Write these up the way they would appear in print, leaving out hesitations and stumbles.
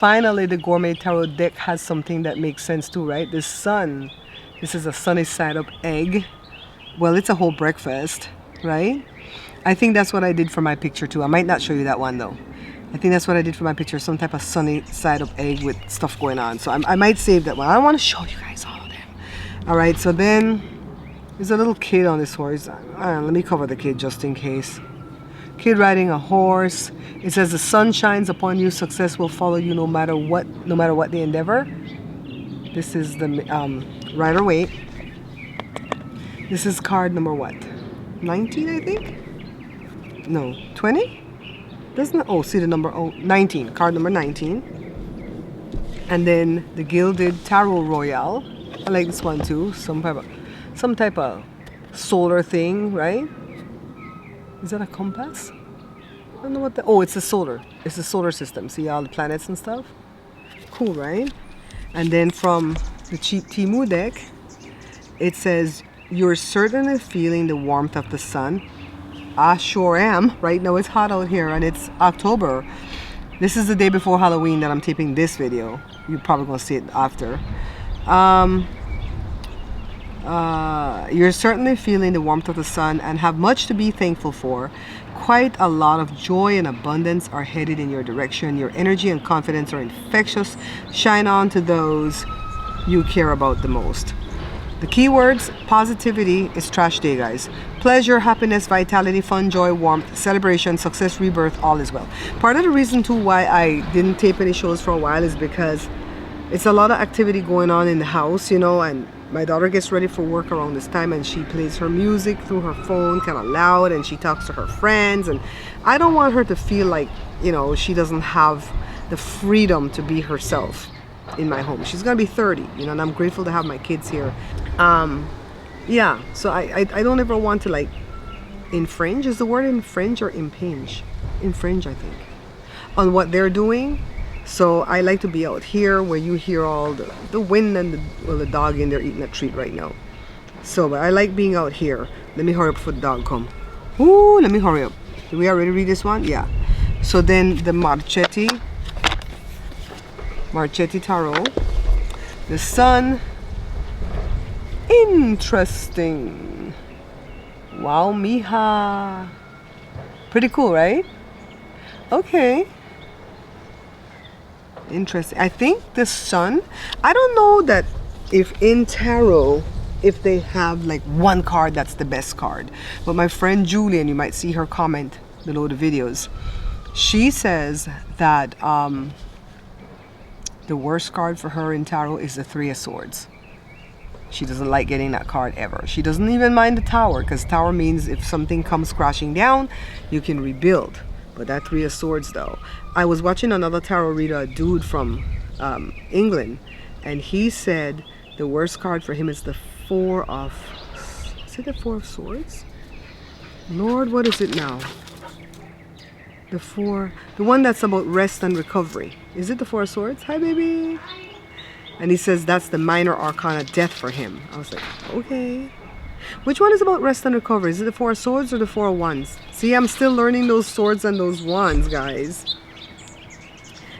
Finally, the Gourmet Tarot deck has something that makes sense too, right? The sun. This is a sunny side up egg. Well, it's a whole breakfast, right? I think that's what I did for my picture too. I might not show you that one though. I think that's what I did for my picture. Some type of sunny side up egg with stuff going on. So I might save that one. I want to show you guys all of them. All right, so then there's a little kid on this horse. Let me cover the kid just in case. Kid riding a horse. It says the sun shines upon you, success will follow you no matter what the endeavor. This is the Rider Waite. This is card number what? 19, I think? No, 20? Doesn't it? Oh, see the number, 19, card number 19. And then the Gilded Tarot Royale. I like this one too. Some type of solar thing, right? Is that a compass? I don't know what it's the solar. It's the solar system. See all the planets and stuff? Cool, right? And then from the cheap Timu deck, it says, you're certainly feeling the warmth of the sun. I sure am. Right now it's hot out here and it's October. This is the day before Halloween that I'm taping this video. You're probably going to see it after. You're certainly feeling the warmth of the sun and have much to be thankful for. Quite a lot of joy and abundance are headed in your direction. Your energy and confidence are infectious. Shine on to those you care about the most. The keywords: positivity is trash day, guys. Pleasure, happiness, vitality, fun, joy, warmth, celebration, success, rebirth, all is well. Part of the reason too why I didn't tape any shows for a while is because it's a lot of activity going on in the house, you know, and my daughter gets ready for work around this time and she plays her music through her phone kind of loud and she talks to her friends, and I don't want her to feel like, you know, she doesn't have the freedom to be herself in my home. She's gonna be 30, you know, and I'm grateful to have my kids here. Yeah, so I don't ever want to like infringe. Is the word infringe or impinge? Infringe, I think, on what they're doing. So I like to be out here where you hear all the wind and the dog in there eating a treat right now. So I like being out here. Let me hurry up before the dog come. Ooh, let me hurry up. Did we already read this one? Yeah. So then the Marchetti Tarot. The sun. Interesting. Wow, mija. Pretty cool, right? Okay. Interesting. I think the sun, I don't know that if in tarot, if they have like one card that's the best card. But my friend Julian, you might see her comment below the videos. She says that the worst card for her in tarot is the Three of Swords. She doesn't like getting that card ever. She doesn't even mind the Tower, because Tower means if something comes crashing down, you can rebuild. But that Three of Swords though. I was watching another tarot reader, a dude from England, and he said the worst card for him is the Four of... Is it the Four of Swords? Lord, what is it now? The one that's about rest and recovery. Is it the Four of Swords? Hi, baby. And he says that's the minor arcana, death, for him. I was like, okay. Which one is about rest and recovery? Is it the Four of Swords or the Four of Wands? See, I'm still learning those swords and those wands, guys.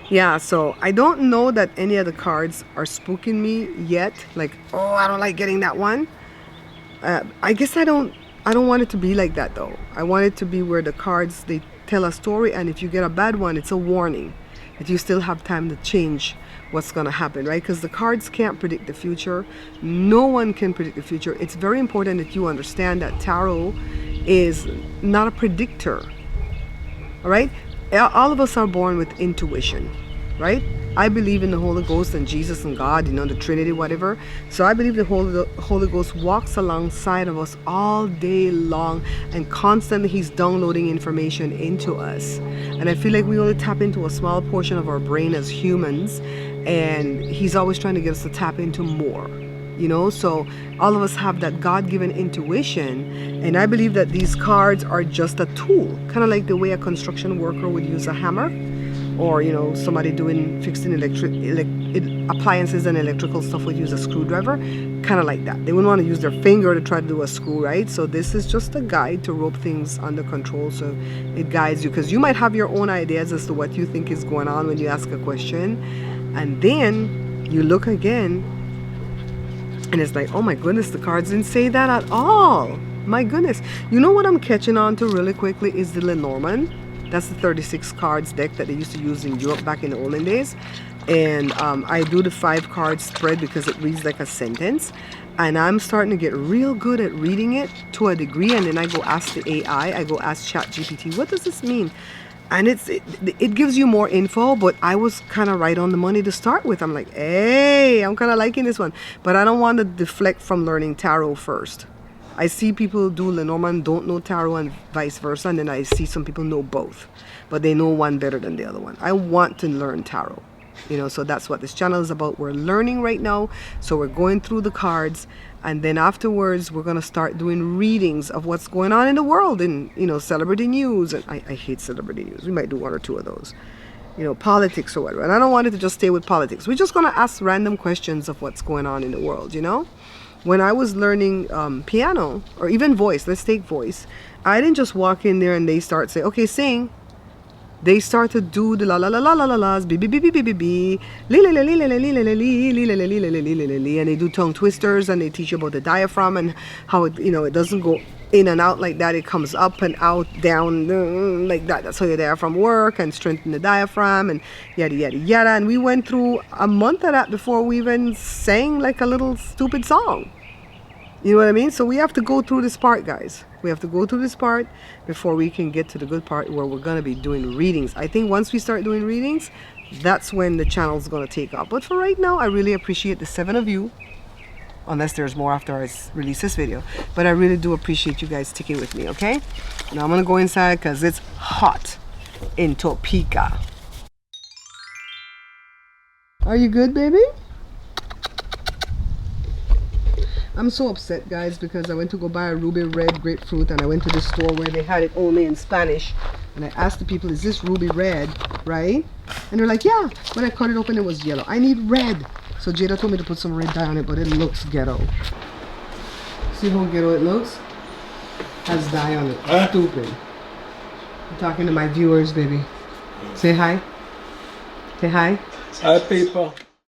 Yeah, so I don't know that any of the cards are spooking me yet. Like, oh, I don't like getting that one. I guess I don't want it to be like that though. I want it to be where the cards, they tell a story, and if you get a bad one, it's a warning that you still have time to change what's going to happen, right? Because the cards can't predict the future. No one can predict the future. It's very important that you understand that tarot is not a predictor. All right, all of us are born with intuition, right? I believe in the Holy Ghost and Jesus and God, you know, the Trinity, whatever. So I believe the Holy Ghost walks alongside of us all day long, and constantly he's downloading information into us. And I feel like we only tap into a small portion of our brain as humans, and he's always trying to get us to tap into more, you know. So all of us have that God-given intuition, and I believe that these cards are just a tool, kind of like the way a construction worker would use a hammer. or you know, somebody doing fixing appliances and electrical stuff would use a screwdriver, kind of like that. They wouldn't want to use their finger to try to do a screw, right? So this is just a guide to rope things under control, so it guides you, because you might have your own ideas as to what you think is going on when you ask a question, and then you look again and it's like, oh my goodness, the cards didn't say that at all. My goodness. You know what I'm catching on to really quickly is the Lenormand. That's the 36 cards deck that they used to use in Europe back in the olden days. And I do the 5 card spread because it reads like a sentence. And I'm starting to get real good at reading it to a degree. And then I go ask the AI, I go ask ChatGPT, what does this mean? And it gives you more info, but I was kind of right on the money to start with. I'm like, hey, I'm kind of liking this one. But I don't want to deflect from learning tarot first. I see people do Lenormand, don't know tarot, and vice versa. And then I see some people know both, but they know one better than the other one. I want to learn tarot. You know, so that's what this channel is about. We're learning right now. So we're going through the cards, and then afterwards we're going to start doing readings of what's going on in the world, and you know, celebrity news. And I hate celebrity news. We might do 1 or 2 of those, you know, politics or whatever. And I don't want it to just stay with politics. We're just going to ask random questions of what's going on in the world, you know. When I was learning piano, or even voice, let's take voice, I didn't just walk in there and they start say, okay, sing. They start to do the la la la la la la la's, b b b b b b b, li li li li li li li li li li li li li li li li, and they do tongue twisters, and they teach you about the diaphragm and how it, you know, it doesn't go in and out like that. It comes up and out, down like that. That's how your diaphragm work, and strengthen the diaphragm, and yada yada yada. And we went through a month of that before we even sang like a little stupid song. You know what I mean? So we have to go through this part, guys. We have to go through this part before we can get to the good part where we're going to be doing readings. I think once we start doing readings, that's when the channel's going to take off. But for right now, I really appreciate the 7 of you. Unless there's more after I release this video. But I really do appreciate you guys sticking with me, okay? Now I'm going to go inside because it's hot in Topeka. Are you good, baby? I'm so upset, guys, because I went to go buy a ruby red grapefruit, and I went to the store where they had it only in Spanish, and I asked the people, is this ruby red, right? And they're like, yeah. When I cut it open, it was yellow. I need red. So Jada told me to put some red dye on it, but it looks ghetto. See how ghetto it looks? Has dye on it. Stupid. I'm talking to my viewers, baby. Say hi. Say hi. Hi, people.